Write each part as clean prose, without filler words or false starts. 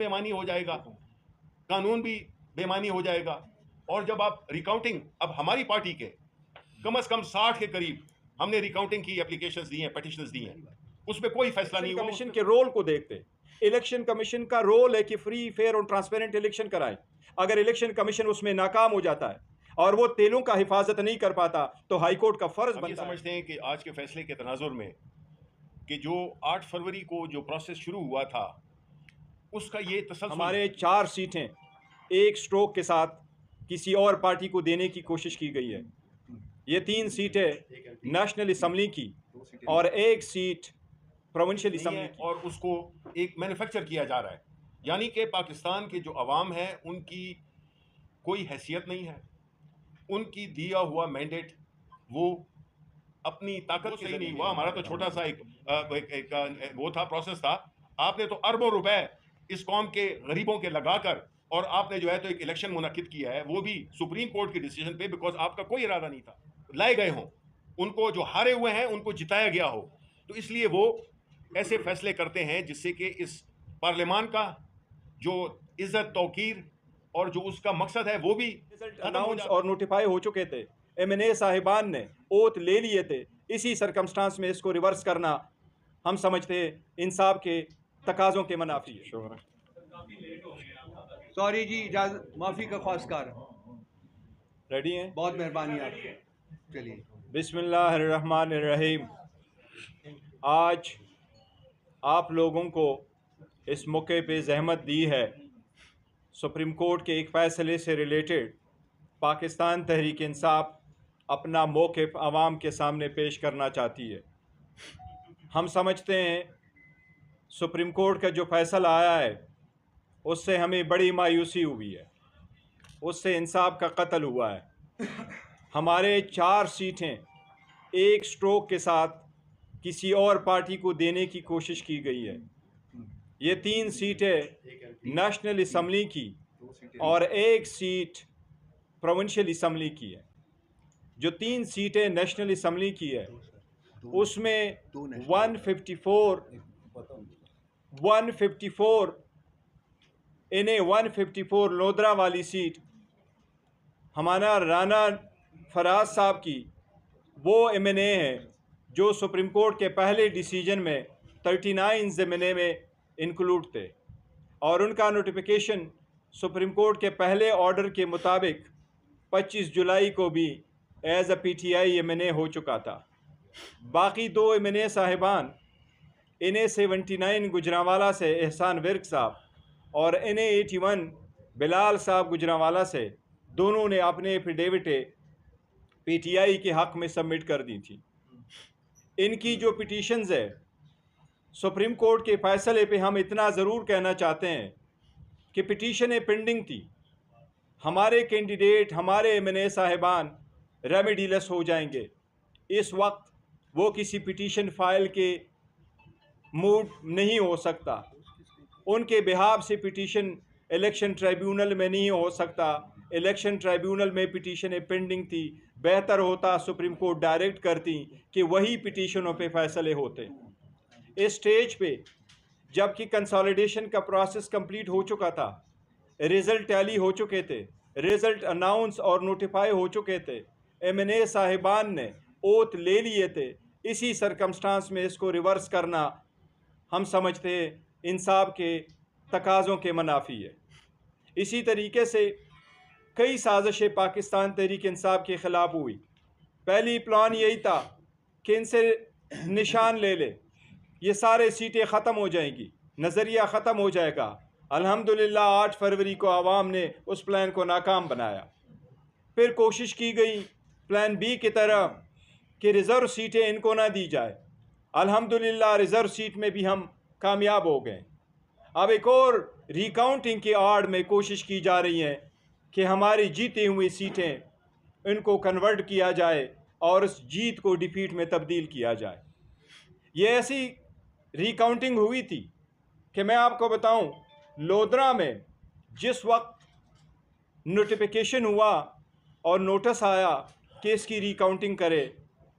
बेईमानी हो जाएगा, कानून भी बेईमानी हो जाएगा। और जब आप रिकाउंटिंग, अब हमारी पार्टी के कम से कम 60 के करीब हमने रिकाउंटिंग की एप्लीकेशंस दी हैं, पिटिशंस दी हैं, उसमें कोई फैसला नहीं हुआ। कमीशन के रोल को देखते, इलेक्शन कमीशन का रोल है कि फ्री, फेयर और ट्रांसपेरेंट इलेक्शन कराएं। अगर इलेक्शन कमीशन उसमें नाकाम हो जाता है और वो तेलों का हिफाजत नहीं कर पाता तो हाईकोर्ट का फर्ज बनता है। समझते हैं कि आज के फैसले के तनाजुर में कि जो 8 फरवरी को जो प्रोसेस शुरू हुआ था उसका ये तसलसल, हमारे 4 सीटें एक स्ट्रोक के साथ किसी और पार्टी को देने की कोशिश की गई है। ये 3 सीटें नेशनल असम्बली की और 1 सीट प्रोविंशियल असम्बली की, और उसको एक मैन्युफैक्चर किया जा रहा है। यानी कि पाकिस्तान के जो अवाम है उनकी कोई हैसियत नहीं है, उनकी दिया हुआ मैंडेट वो अपनी ताकत से ही नहीं हुआ। हमारा तो छोटा सा एक वो था, प्रोसेस था। आपने तो अरबों रुपए इस कौम के गरीबों के लगाकर और आपने जो है तो एक इलेक्शन मुनक्किद किया है, वो भी सुप्रीम कोर्ट के डिसीजन पे, बिकॉज आपका कोई इरादा नहीं था लाए गए हों उनको, जो हारे हुए हैं उनको जिताया गया हो। तो इसलिए वो ऐसे फैसले करते हैं जिससे कि इस पार्लियामान का जो इज्जत तौकीर और जो उसका मकसद है वो भी अनाउंस और नोटिफाई हो चुके थे। एमएनए साहिबान ने ओथ ले लिए थे। इसी सरकमस्टांस में इसको रिवर्स करना हम समझते हैं इंसाफ के तकाजों के मनाफी है। सॉरी जी, इजाजत, माफ़ी का ख्वास्तकार। रेडी हैं? बहुत मेहरबानी आपकी। चलिए। बिस्मिल्लाहिर्रहमानिर्रहीम। आज आप लोगों को इस मौके पे जहमत दी है, सुप्रीम कोर्ट के एक फ़ैसले से रिलेटेड पाकिस्तान तहरीक इंसाफ अपना मौक़िफ़ आवाम के सामने पेश करना चाहती है। हम समझते हैं सुप्रीम कोर्ट का जो फ़ैसला आया है उससे हमें बड़ी मायूसी हुई है, उससे इंसाफ का कत्ल हुआ है। हमारे 4 सीटें एक स्ट्रोक के साथ किसी और पार्टी को देने की कोशिश की गई है। ये 3 सीटें नेशनल असम्बली की और 1 सीट प्रोविंशियल असम्बली की है। जो 3 सीटें नेशनल असम्बली की है उसमें 154 इन्हें 154 लोधरा वाली सीट हमारा राना फराज साहब की, वो एमएनए है जो सुप्रीम कोर्ट के पहले डिसीजन में 39 ज़मीने में इंक्लूड थे और उनका नोटिफिकेशन सुप्रीम कोर्ट के पहले ऑर्डर के मुताबिक 25 जुलाई को भी एज अ पीटीआई एमएनए हो चुका था। बाकी 2 एमएनए साहिबान, इन्हें 79 गुजरांवाला से एहसान विर्क साहब और इन्हें 81 बिलाल साहब गुजरांवाला से, दोनों ने अपने एफिडेविटें पीटीआई के हक़ में सबमिट कर दी थी। इनकी जो पिटीशंस है सुप्रीम कोर्ट के फ़ैसले पे हम इतना ज़रूर कहना चाहते हैं कि पिटीशनें पेंडिंग थी। हमारे कैंडिडेट, हमारे एमएनए साहिबान रेमेडीलेस हो जाएंगे। इस वक्त वो किसी पिटीशन फाइल के मूड नहीं हो सकता, उनके बिहाफ से पिटीशन इलेक्शन ट्राइब्यूनल में नहीं हो सकता। इलेक्शन ट्राइब्यूनल में पिटीशनें पेंडिंग थी। बेहतर होता सुप्रीम कोर्ट डायरेक्ट करती कि वही पिटीशनों पे फैसले होते। इस स्टेज पे जबकि कंसोलिडेशन का प्रोसेस कंप्लीट हो चुका था, रिज़ल्ट टैली हो चुके थे, रिज़ल्ट अनाउंस और नोटिफाई हो चुके थे, एमएनए साहिबान ने ओथ ले लिए थे, इसी सरकमस्टांस में इसको रिवर्स करना हम समझते इंसाफ के तकाज़ों के मनाफी है। इसी तरीके से कई साजिशें पाकिस्तान तहरीक इंसाफ के ख़िलाफ़ हुई। पहली प्लान यही था कि इनसे निशान ले ले, ये सारे सीटें ख़त्म हो जाएंगी, नज़रिया ख़त्म हो जाएगा। अल्हम्दुलिल्लाह 8 फरवरी को आवाम ने उस प्लान को नाकाम बनाया। फिर कोशिश की गई प्लान बी की तरह कि रिज़र्व सीटें इनको ना दी जाए। अल्हम्दुलिल्लाह रिज़र्व सीट में भी हम कामयाब हो गए। अब एक और रिकाउंटिंग की आड़ में कोशिश की जा रही है कि हमारी जीती हुई सीटें इनको कन्वर्ट किया जाए और उस जीत को डिफीट में तब्दील किया जाए। ये ऐसी रिकाउंटिंग हुई थी कि मैं आपको बताऊं, लोधरा में जिस वक्त नोटिफिकेशन हुआ और नोटिस आया कि इसकी रिकाउंटिंग करे,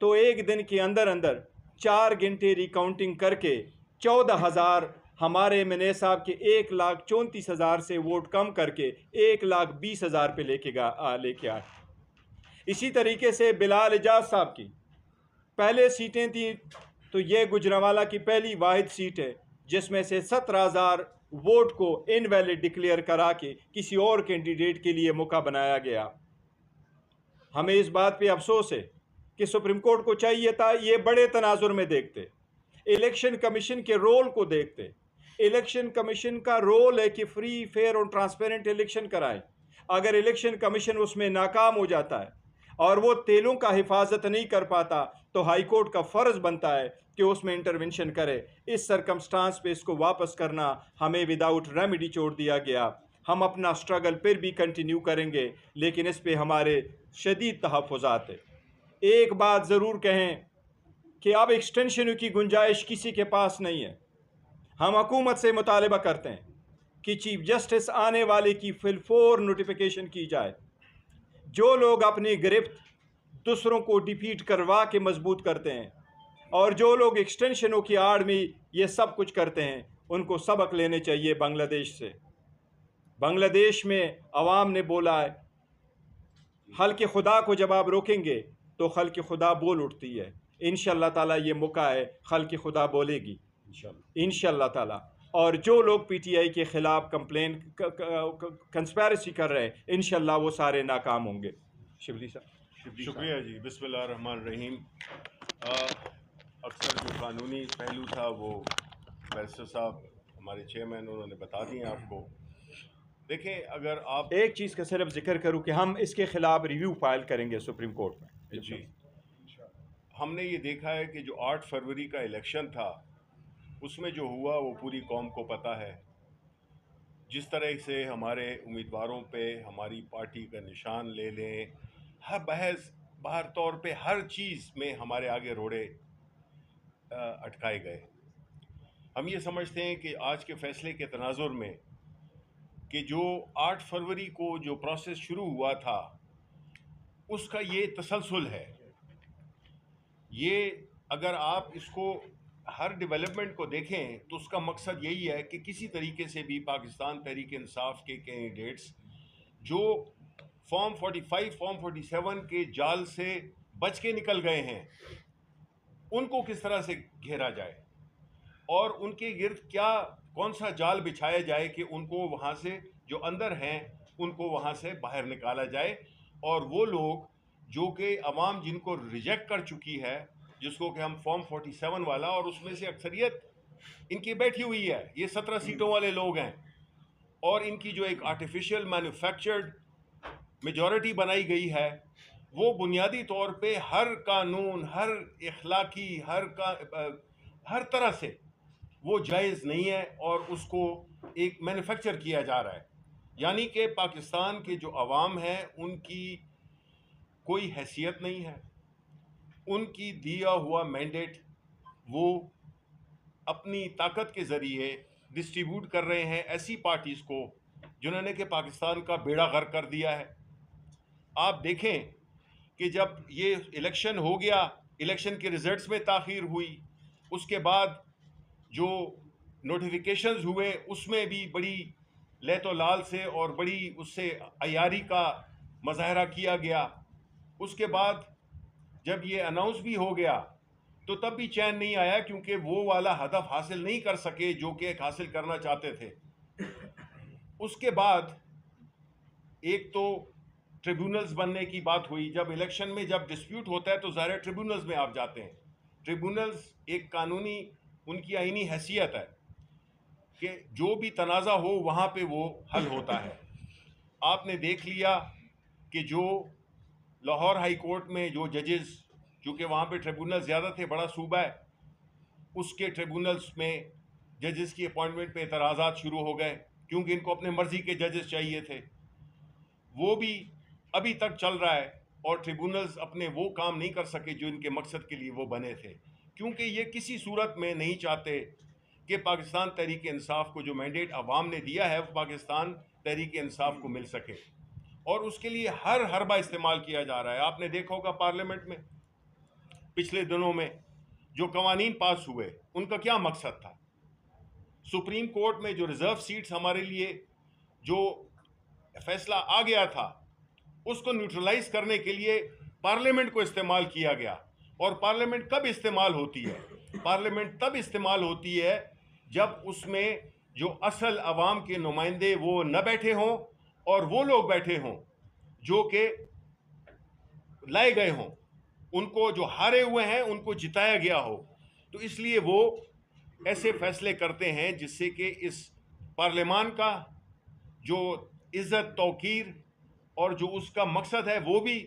तो एक दिन के अंदर अंदर 4 घंटे रिकाउंटिंग करके 14,000 हमारे एमएनए साहब के 1,34,000 से वोट कम करके 1,20,000 पे लेके आए। इसी तरीके से बिलाल एजाज साहब की पहले सीटें थी, तो ये गुजरांवाला की पहली वाहिद सीट है जिसमें से 17,000 वोट को इनवैलिड डिक्लेयर करा के किसी और कैंडिडेट के लिए मौका बनाया गया। हमें इस बात पे अफसोस है कि सुप्रीम कोर्ट को चाहिए था ये बड़े तनाजुर में देखते, इलेक्शन कमीशन के रोल को देखते। इलेक्शन कमीशन का रोल है कि फ्री, फेयर और ट्रांसपेरेंट इलेक्शन कराए। अगर इलेक्शन कमीशन उसमें नाकाम हो जाता है और वो तेलों का हिफाजत नहीं कर पाता, तो हाई कोर्ट का फ़र्ज़ बनता है कि उसमें इंटरवेंशन करे। इस सरकमस्टांस पे इसको वापस करना हमें विदाउट रेमेडी छोड़ दिया गया। हम अपना स्ट्रगल फिर भी कंटिन्यू करेंगे, लेकिन इस पे हमारे शदीद तहफ़्फ़ुज़ात है। एक बात ज़रूर कहें कि अब एक्सटेंशन की गुंजाइश किसी के पास नहीं है। हम हुकूमत से मुतालबा करते हैं कि चीफ जस्टिस आने वाले की फिलफोर नोटिफिकेशन की जाए। जो लोग अपनी गिरफ्त दूसरों को डिफीट करवा के मजबूत करते हैं और जो लोग एक्सटेंशनों की आड़ में ये सब कुछ करते हैं, उनको सबक लेने चाहिए बांग्लादेश से। बांग्लादेश में अवाम ने बोला है, खल्क़ खुदा को जब आप रोकेंगे तो खल्क़ खुदा बोल उठती है। इंशाअल्लाह ताला ये मौका है, खल्क़ खुदा बोलेगी इंशाअल्लाह ताला। और जो लोग पीटीआई के ख़िलाफ़ कंप्लेन कंस्पेरेसी कर रहे हैं, इंशाअल्लाह वो सारे नाकाम होंगे। शिबली साहब। शुक्रिया जी। बिस्मिल्लाहिर्रहमानिर्रहीम। अक्सर जो कानूनी पहलू था वो बैरिस्टर साहब हमारे चेयरमैन उन्होंने बता दिए आपको। देखें, अगर आप एक चीज़ का सिर्फ जिक्र करूँ कि हम इसके ख़िलाफ़ रिव्यू फाइल करेंगे सुप्रीम कोर्ट में। जी, हमने ये देखा है कि जो 8 फरवरी का इलेक्शन था उसमें जो हुआ वो पूरी कौम को पता है। जिस तरह से हमारे उम्मीदवारों पे हमारी पार्टी का निशान ले लें, हर बहस बाहर तौर पे हर चीज़ में हमारे आगे रोड़े अटकाए गए। हम ये समझते हैं कि आज के फैसले के तनाजुर में कि जो 8 फरवरी को जो प्रोसेस शुरू हुआ था उसका ये तसलसल है। ये अगर आप इसको हर डेवलपमेंट को देखें तो उसका मकसद यही है कि किसी तरीके से भी पाकिस्तान तहरीक इंसाफ के कैंडिडेट्स जो फॉर्म 45, फॉर्म 47 के जाल से बच के निकल गए हैं, उनको किस तरह से घेरा जाए और उनके गिर्द क्या कौन सा जाल बिछाया जाए कि उनको वहाँ से जो अंदर हैं उनको वहाँ से बाहर निकाला जाए। और वो लोग जो कि अवाम जिनको रिजेक्ट कर चुकी है, जिसको कि हम फॉर्म 47 वाला, और उसमें से अक्सरियत इनकी बैठी हुई है, ये 17 सीटों वाले लोग हैं और इनकी जो एक आर्टिफिशियल मैन्युफैक्चर्ड मेजॉरिटी बनाई गई है वो बुनियादी तौर पे हर कानून, हर इखलाकी, हर तरह से वो जायज़ नहीं है और उसको एक मैन्युफैक्चर किया जा रहा है। यानी कि पाकिस्तान के जो अवाम है उनकी कोई हैसियत नहीं है, उनकी दिया हुआ मैंडेट वो अपनी ताकत के ज़रिए डिस्ट्रीब्यूट कर रहे हैं ऐसी पार्टीज़ को जिन्होंने कि पाकिस्तान का बेड़ा गर्क कर दिया है। आप देखें कि जब ये इलेक्शन हो गया, इलेक्शन के रिज़ल्ट्स में ताख़ीर हुई, उसके बाद जो नोटिफिकेशंस हुए उसमें भी बड़ी लैतो लाल से और बड़ी उससे अयारी का मज़ाहरा किया गया। उसके बाद जब ये अनाउंस भी हो गया तो तब भी चैन नहीं आया, क्योंकि वो वाला हदफ हासिल नहीं कर सके जो कि हासिल करना चाहते थे। उसके बाद एक तो ट्रिब्यूनल्स बनने की बात हुई। जब इलेक्शन में जब डिस्प्यूट होता है तो ज़ाहिर ट्रिब्यूनल्स में आप जाते हैं। ट्रिब्यूनल्स एक कानूनी उनकी आईनी हैसियत है कि जो भी तनाज़ा हो वहाँ पे वो हल होता है। आपने देख लिया कि जो लाहौर हाई कोर्ट में जो जजेस, चूँकि वहाँ पे ट्रिब्यूनल ज़्यादा थे, बड़ा सूबा है, उसके ट्रिब्यूनल्स में जजेस की अपॉइंटमेंट पे एतराज़ात शुरू हो गए क्योंकि इनको अपने मर्ज़ी के जजेस चाहिए थे। वो भी अभी तक चल रहा है और ट्रिब्यूनल्स अपने वो काम नहीं कर सके जो इनके मकसद के लिए वो बने थे, क्योंकि ये किसी सूरत में नहीं चाहते कि पाकिस्तान तहरीक इंसाफ को जो मैंडेट अवाम ने दिया है वो पाकिस्तान तहरीक इंसाफ को मिल सके, और उसके लिए हर हरबा इस्तेमाल किया जा रहा है। आपने देखा होगा पार्लियामेंट में पिछले दिनों में जो कवानीन पास हुए उनका क्या मकसद था। सुप्रीम कोर्ट में जो रिजर्व सीट्स हमारे लिए जो फैसला आ गया था उसको न्यूट्रलाइज करने के लिए पार्लियामेंट को इस्तेमाल किया गया। और पार्लियामेंट कब इस्तेमाल होती है? पार्लियामेंट तब इस्तेमाल होती है जब उसमें जो असल अवाम के नुमाइंदे वो न बैठे हों और वो लोग बैठे हों जो कि लाए गए हों, उनको जो हारे हुए हैं उनको जिताया गया हो। तो इसलिए वो ऐसे फैसले करते हैं जिससे कि इस पार्लियामान का जो इज़्ज़त तौकीर और जो उसका मकसद है वो भी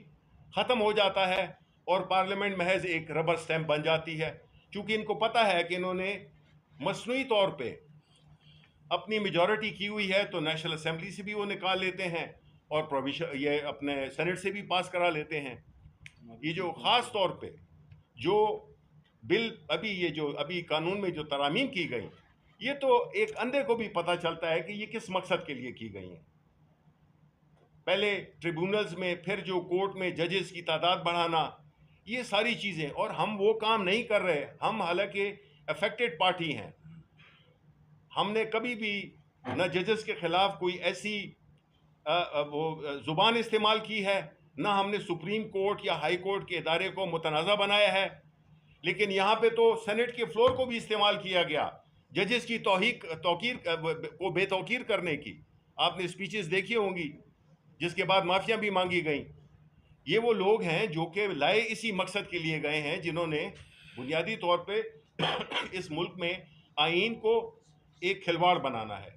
ख़त्म हो जाता है और पार्लियामेंट महज एक रबर स्टैम्प बन जाती है। क्योंकि इनको पता है कि इन्होंने मसनूई तौर पे अपनी मेजॉरिटी की हुई है तो नेशनल असेंबली से भी वो निकाल लेते हैं और प्रोविजन ये अपने सेनेट से भी पास करा लेते हैं। ये जो ख़ास तौर पे जो बिल अभी कानून में जो तरामीम की गई, ये तो एक अंधे को भी पता चलता है कि ये किस मकसद के लिए की गई हैं। पहले ट्रिब्यूनल्स में, फिर जो कोर्ट में जजेस की तादाद बढ़ाना, ये सारी चीज़ें, और हम वो काम नहीं कर रहे। हम हालांकि अफेक्टेड पार्टी हैं, हमने कभी भी न जजेस के ख़िलाफ़ कोई ऐसी वो ज़ुबान इस्तेमाल की है, ना हमने सुप्रीम कोर्ट या हाई कोर्ट के इदारे को मुतनाज़ा बनाया है। लेकिन यहाँ पे तो सेनेट के फ्लोर को भी इस्तेमाल किया गया जजेस की तौकीर को बेतौकीर करने की। आपने स्पीचेस देखी होंगी जिसके बाद माफ़ियाँ भी मांगी गई। ये वो लोग हैं जो कि लाए इसी मकसद के लिए गए हैं, जिन्होंने बुनियादी तौर पे इस मुल्क में आईन को एक खिलवाड़ बनाना है,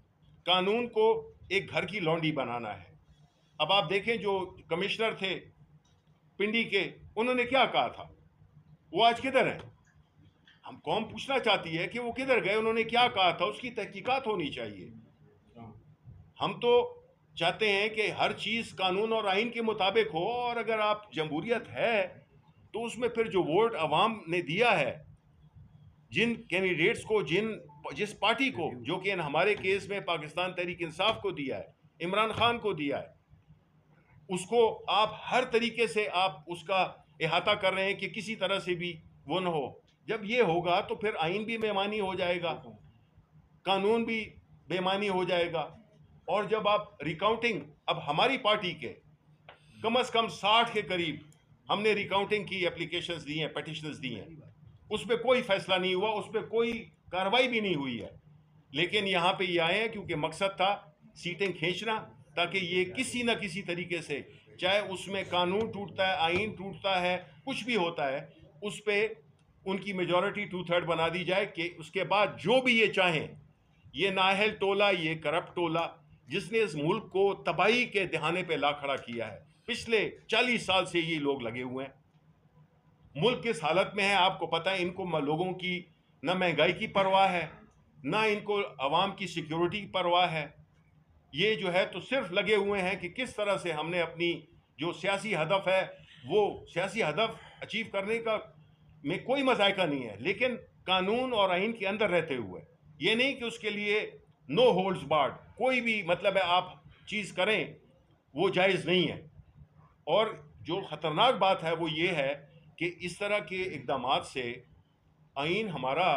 कानून को एक घर की लौंडी बनाना है। अब आप देखें जो कमिश्नर थे पिंडी के, उन्होंने क्या कहा था, वो आज किधर हैं? हम कौम पूछना चाहती है कि वो किधर गए, उन्होंने क्या कहा था, उसकी तहकीकात होनी चाहिए। हम तो चाहते हैं कि हर चीज़ कानून और आइन के मुताबिक हो, और अगर आप जमहूरियत है तो उसमें फिर जो वोट अवाम ने दिया है, जिन कैंडिडेट्स को, जिस पार्टी को, जो कि हमारे केस में पाकिस्तान तहरीक इंसाफ को दिया है, इमरान खान को दिया है, उसको आप हर तरीके से आप उसका इहाता कर रहे हैं कि किसी तरह से भी वो न हो। जब ये होगा तो फिर आइन भी बेमानी हो जाएगा, कानून भी बेमानी हो जाएगा। और जब आप रिकाउंटिंग, अब हमारी पार्टी के कम से कम 60 के करीब हमने रिकाउंटिंग की एप्लीकेशंस दी हैं, पिटिशंस दी हैं, उस पर कोई फैसला नहीं हुआ, उस पर कोई कार्रवाई भी नहीं हुई है। लेकिन यहाँ पे ये आए हैं क्योंकि मकसद था सीटें खींचना, ताकि ये किसी न किसी तरीके से, चाहे उसमें कानून टूटता है, आइन टूटता है, कुछ भी होता है, उस पर उनकी मेजॉरिटी 2/3 बना दी जाए कि उसके बाद जो भी ये चाहें, ये नाअहल टोला, ये करप्ट टोला जिसने इस मुल्क को तबाही के दहाने पे ला खड़ा किया है, पिछले 40 साल से ये लोग लगे हुए हैं। मुल्क किस हालत में है आपको पता है। इनको लोगों की न महंगाई की परवाह है, ना इनको अवाम की सिक्योरिटी की परवाह है। ये जो है तो सिर्फ लगे हुए हैं कि किस तरह से हमने अपनी जो सियासी हदफ है, वो सियासी हदफ अचीव करने का में कोई मज़ायका नहीं है, लेकिन कानून और आइन के अंदर रहते हुए। ये नहीं कि उसके लिए नो होल्ड्स बार्ड, कोई भी मतलब है आप चीज़ करें, वो जायज़ नहीं है। और जो ख़तरनाक बात है वो ये है कि इस तरह के इक़दामात से आइन हमारा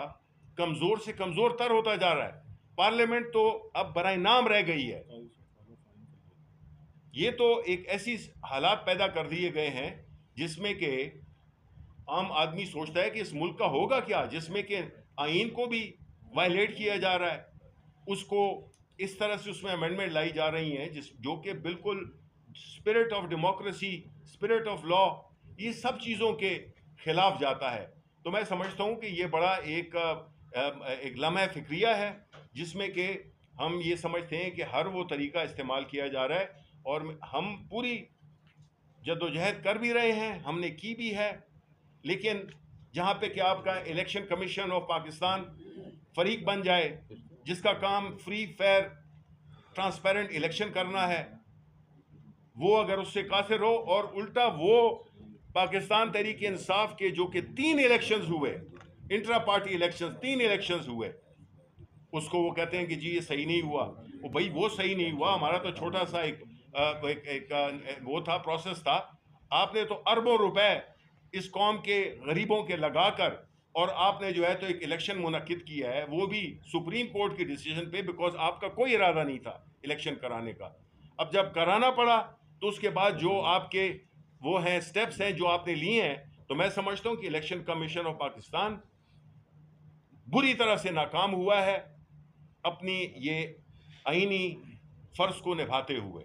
कमज़ोर से कमज़ोर तर होता जा रहा है। पार्लियामेंट तो अब बराए नाम रह गई है। ये तो एक ऐसी हालात पैदा कर दिए गए हैं जिसमें कि आम आदमी सोचता है कि इस मुल्क का होगा क्या, जिसमें कि आइन को भी वायलेट किया जा रहा है, उसको इस तरह से उसमें अमेंडमेंट लाई जा रही हैं जो कि बिल्कुल spirit of democracy, spirit of law, ये सब चीज़ों के खिलाफ जाता है। तो मैं समझता हूँ कि ये बड़ा एक लम्हा फ़िक्रिया है जिसमें कि हम ये समझते हैं कि हर वो तरीका इस्तेमाल किया जा रहा है, और हम पूरी जद्दोजहद कर भी रहे हैं, हमने की भी है। लेकिन जहाँ पे कि आपका इलेक्शन कमीशन ऑफ पाकिस्तान फरीक बन जाए, जिसका काम फ्री फेयर ट्रांसपेरेंट इलेक्शन करना है, वो अगर उससे कासिर हो, और उल्टा वो पाकिस्तान तहरीक इंसाफ के जो कि 3 इलेक्शंस हुए, इंट्रा पार्टी इलेक्शंस, 3 इलेक्शंस हुए, उसको वो कहते हैं कि जी ये सही नहीं हुआ। वो भाई वो सही नहीं हुआ, हमारा तो छोटा सा एक वो था, प्रोसेस था। आपने तो अरबों रुपए इस कौम के गरीबों के लगाकर और आपने जो है तो एक इलेक्शन मुनक्किद किया है, वो भी सुप्रीम कोर्ट के डिसीजन पे, बिकॉज आपका कोई इरादा नहीं था इलेक्शन कराने का। अब जब कराना पड़ा तो उसके बाद जो आपके वो हैं स्टेप्स हैं जो आपने लिए हैं, तो मैं समझता हूं कि इलेक्शन कमीशन ऑफ पाकिस्तान बुरी तरह से नाकाम हुआ है अपनी ये आईनी फ़र्ज को निभाते हुए।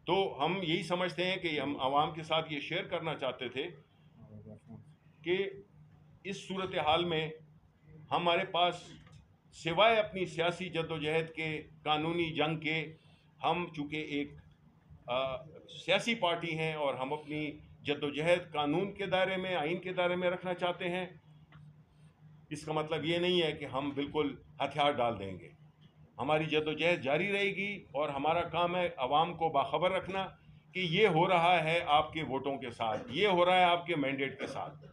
तो हम यही समझते हैं कि हम आवाम के साथ ये शेयर करना चाहते थे कि इस सूरत हाल में हमारे पास सिवाय अपनी सियासी जद्दोजहद के, कानूनी जंग के, हम चूँकि एक सियासी पार्टी हैं और हम अपनी जद्दोजहद कानून के दायरे में, आइन के दायरे में रखना चाहते हैं, इसका मतलब ये नहीं है कि हम बिल्कुल हथियार डाल देंगे। हमारी जद्दोजहद जारी रहेगी और हमारा काम है आवाम को बाखबर रखना कि ये हो रहा है आपके वोटों के साथ, ये हो रहा है आपके मैंडेट के साथ।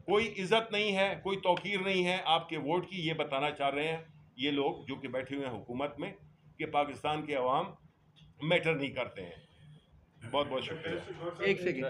कोई इज़्ज़त नहीं है, कोई तौकीर नहीं है आपके वोट की। ये बताना चाह रहे हैं ये लोग जो कि बैठे हुए हैं हुकूमत में कि पाकिस्तान के अवाम मैटर नहीं करते हैं। बहुत बहुत शुक्रिया। एक सेकंड